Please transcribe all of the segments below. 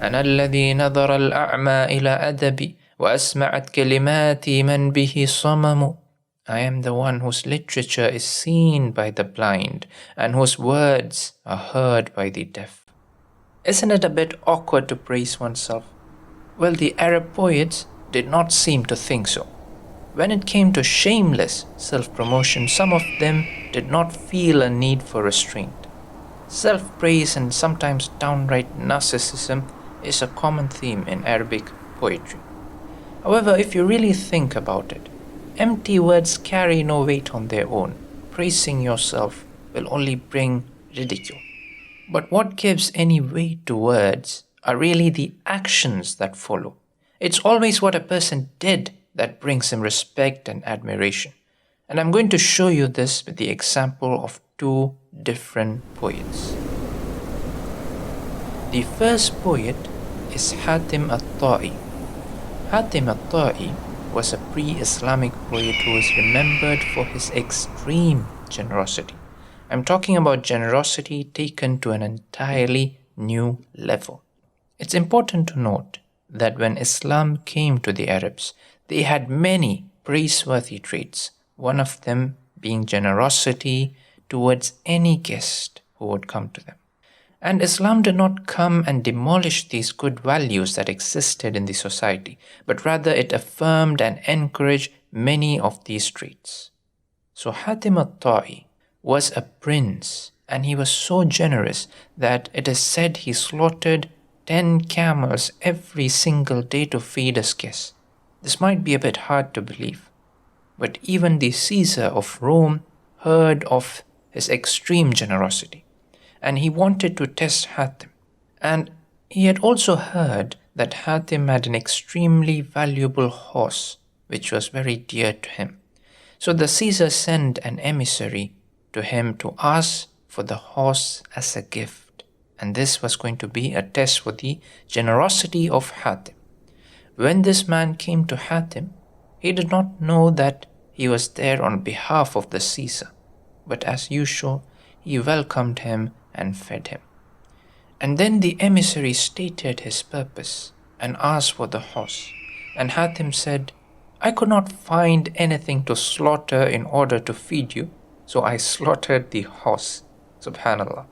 أنا الذي نظر الأعمى إلى أدبي وأسمعت كلماتي من به صمم. I am the one whose literature is seen by the blind and whose words are heard by the deaf. Isn't it a bit awkward to praise oneself? Well, the Arab poets did not seem to think so. When it came to shameless self-promotion, some of them did not feel a need for restraint. Self-praise and sometimes downright narcissism is a common theme in Arabic poetry. However, if you really think about it, empty words carry no weight on their own. Praising yourself will only bring ridicule. But what gives any weight to words are really the actions that follow. It's always what a person did that brings him respect and admiration. And I'm going to show you this with the example of two different poets. The first poet is Hatim al-Tai. Hatim al-Tai was a pre-Islamic poet who is remembered for his extreme generosity. I'm talking about generosity taken to an entirely new level. It's important to note that when Islam came to the Arabs, they had many praiseworthy traits, one of them being generosity towards any guest who would come to them. And Islam did not come and demolish these good values that existed in the society, but rather it affirmed and encouraged many of these traits. So Hatim al-Tai was a prince, and he was so generous that it is said he slaughtered 10 camels every single day to feed his guests. This might be a bit hard to believe, but even the Caesar of Rome heard of his extreme generosity, and he wanted to test Hatim. And he had also heard that Hatim had an extremely valuable horse, which was very dear to him. So the Caesar sent an emissary to him to ask for the horse as a gift, and this was going to be a test for the generosity of Hatim. When this man came to Hatim, he did not know that he was there on behalf of the Caesar, but as usual, he welcomed him and fed him. And then the emissary stated his purpose and asked for the horse, and Hatim said, I could not find anything to slaughter in order to feed you, so I slaughtered the horse. Subhanallah.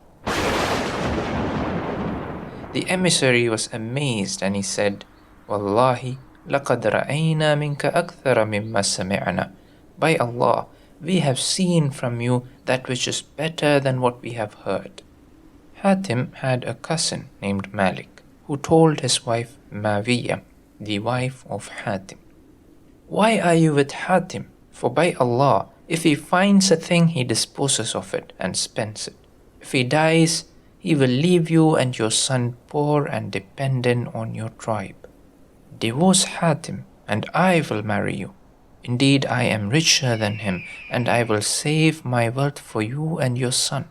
The emissary was amazed and he said, Wallahi, laqad ra'ayna minka akthara mimma sami'na. By Allah, we have seen from you that which is better than what we have heard. Hatim had a cousin named Malik, who told his wife Mawiyah, the wife of Hatim, Why are you with Hatim? For by Allah, if he finds a thing, he disposes of it and spends it. If he dies, he will leave you and your son poor and dependent on your tribe. Divorce Hatim, and I will marry you. Indeed, I am richer than him, and I will save my wealth for you and your son.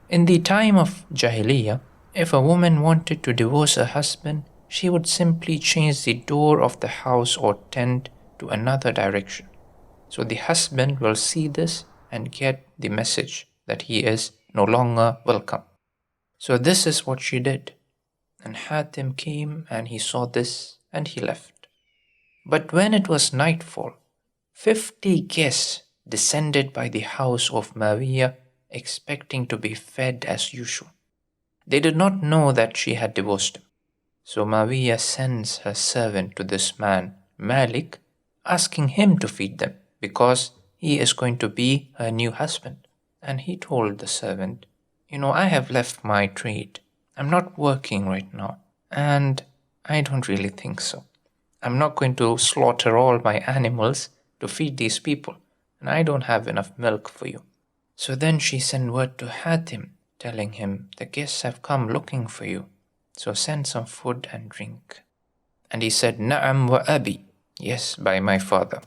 In the time of Jahiliyyah, if a woman wanted to divorce her husband, she would simply change the door of the house or tent to another direction. So the husband will see this and get the message that he is no longer welcome. So this is what she did. And Hatim came and he saw this and he left. But when it was nightfall, 50 guests descended by the house of Mawiyah, expecting to be fed as usual. They did not know that she had divorced him. So Mawiyah sends her servant to this man, Malik, asking him to feed them, because he is going to be her new husband. And he told the servant, I have left my trade. I'm not working right now, and I don't really think so. I'm not going to slaughter all my animals to feed these people, and I don't have enough milk for you. So then she sent word to Hatim, telling him, the guests have come looking for you, so send some food and drink. And he said, Na'am wa abi, yes, by my father.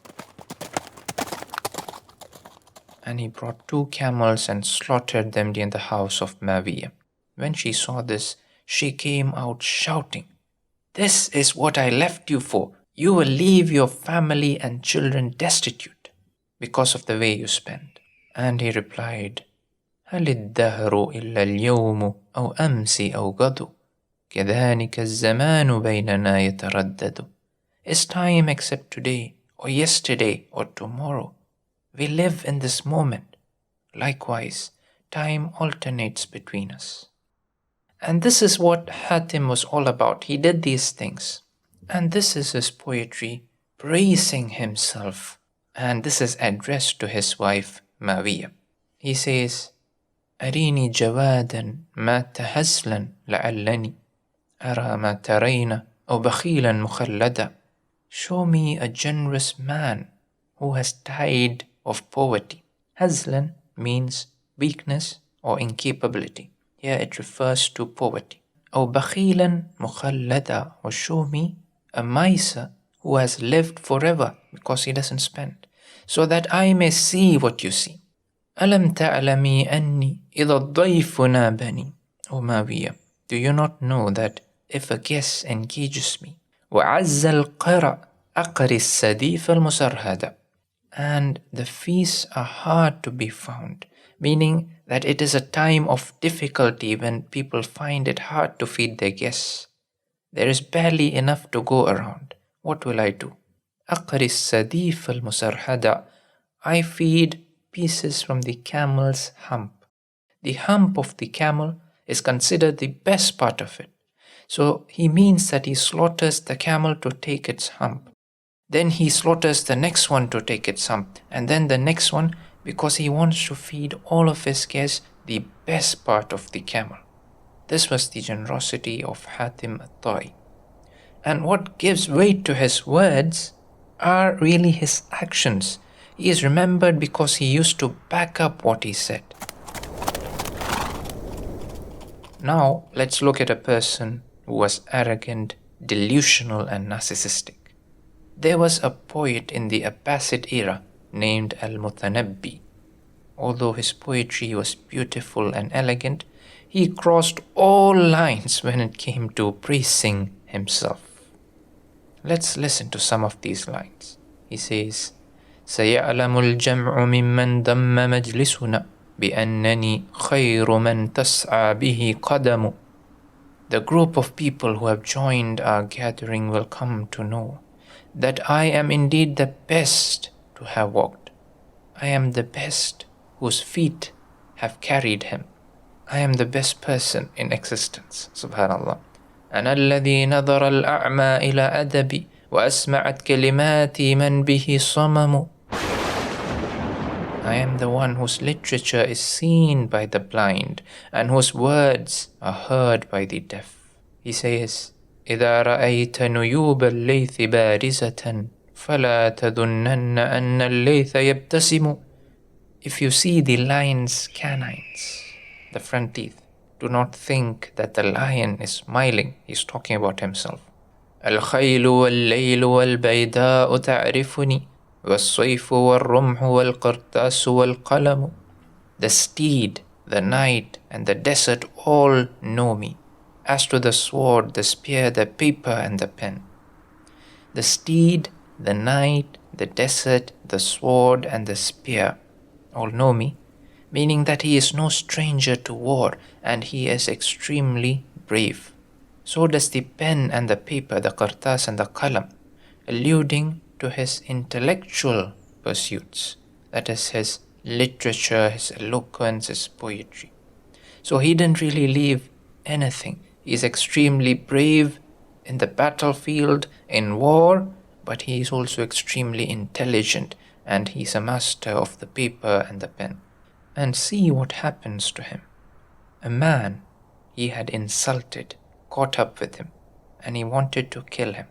And he brought 2 camels and slaughtered them in the house of Mawiyah. When she saw this, she came out shouting, This is what I left you for. You will leave your family and children destitute because of the way you spend. And he replied, هل الدهر إلا اليوم أو أمسي أو غد كذلك الزمان بيننا يتردد. Is time except today, or yesterday, or tomorrow? We live in this moment. Likewise, time alternates between us. And this is what Hatim was all about. He did these things. And this is his poetry praising himself. And this is addressed to his wife, Mawiya. He says, أريني جوادا مات هزلا لعلني أرى ما ترين أو بخيلا مخلدا. Show me a generous man who has died of poverty. Hazlan means weakness or incapability. Here it refers to poverty. أو بخيلا مخلدا, or show me a miser who has lived forever because he doesn't spend, so that I may see what you see. ألم تعلمي أني إذا الضيف نابني. O Mawiya, do you not know that if a guest engages me, وعز القرى أقري السديف المسرهدة, and the feasts are hard to be found, meaning that it is a time of difficulty when people find it hard to feed their guests. There is barely enough to go around. What will I do? أقري السديف المسرهدة. I feed pieces from the camel's hump. The hump of the camel is considered the best part of it. So he means that he slaughters the camel to take its hump. Then he slaughters the next one to take its hump, and then the next one, because he wants to feed all of his guests the best part of the camel. This was the generosity of Hatim al-Tai. And what gives weight to his words are really his actions. He is remembered because he used to back up what he said. Now, let's look at a person who was arrogant, delusional, and narcissistic. There was a poet in the Abbasid era named Al-Mutanabbi. Although his poetry was beautiful and elegant, he crossed all lines when it came to praising himself. Let's listen to some of these lines. He says, سيعلم الجمع ممن ضم مجلسنا بأنني خير من تسعى به قدم. The group of people who have joined our gathering will come to know that I am indeed the best to have walked. I am the best whose feet have carried him. I am the best person in existence. Subhanallah. أنا الذي نظر الأعمى إلى أدبي وأسمعت كلماتي من به صمم. I am the one whose literature is seen by the blind and whose words are heard by the deaf. He says, إذا رأيت نيوب الليث بارزة فلا تظنن أن الليث يبتسم. If you see the lion's canines, the front teeth, do not think that the lion is smiling. He's talking about himself. الخيل والليل والبيداء تعرفني والصيف والرمح والقرطاس والقلم. The steed, the night, and the desert all know me. As to the sword, the spear, the paper, and the pen. The steed, the night, the desert, the sword, and the spear all know me, meaning that he is no stranger to war and he is extremely brave. So does the pen and the paper, the qartas and the qalam, alluding to his intellectual pursuits, that is his literature, his eloquence, his poetry. So he didn't really leave anything. He is extremely brave in the battlefield, in war, but he is also extremely intelligent and he is a master of the paper and the pen. And see what happens to him. A man he had insulted caught up with him and he wanted to kill him.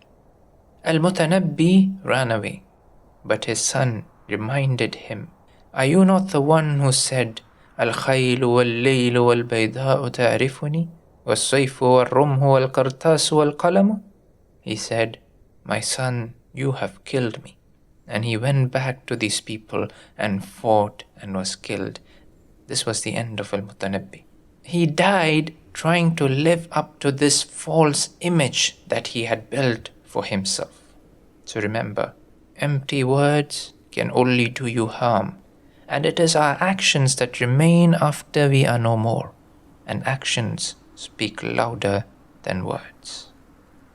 Al-Mutanabbi ran away, but his son reminded him, Are you not the one who said, Al-Khaylu wal-Laylu wal-Bayda'u ta'rifuni, was-Sayfu wal-Rumhu wal-Qartasu wal-Qalamu? He said, My son, you have killed me. And he went back to these people and fought and was killed. This was the end of Al-Mutanabbi. He died trying to live up to this false image that he had built for himself. So remember, empty words can only do you harm, and it is our actions that remain after we are no more, and actions speak louder than words.